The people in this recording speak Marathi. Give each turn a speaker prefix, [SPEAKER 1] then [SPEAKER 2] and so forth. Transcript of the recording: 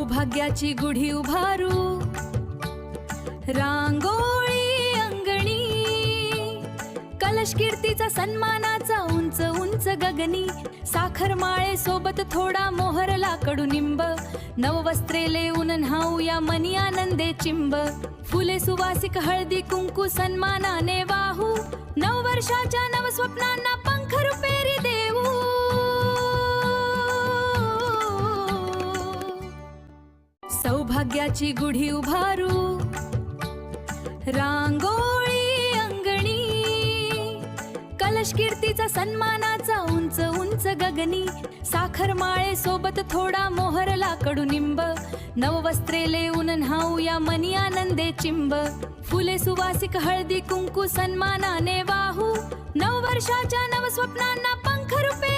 [SPEAKER 1] सौभाग्याची गुढी उभारू, रांगोळी अंगणी, कलश कीर्तीचा सन्मानाचा उंच उंच गगनी, साखर माळे सोबत थोडा मोहरला कडुनिंब, नववस्त्रे लेऊन न्हाऊया मनी आनंदे चिंब, फुले सुवासिक हळदी कुंकू सन्मानाने वाहू, नववर्षाच्या नवस्वप्नांना पंख रुपेरी देऊ. सौभाग्याची गुढी उभारू, रांगोळी अंगणी, कलश कीर्तीचा सन्मानाचा उंच उंच गगनी, साखर माळे सोबत थोडा मोहरला कडुनिंब, नववस्त्रे लेऊन न्हाऊया मनी आनंदे चिंब, फुले सुवासिक हळदी कुंकू सन्मानाने वाहू, नववर्षाच्या नवस्वप्नांना पंख रुपे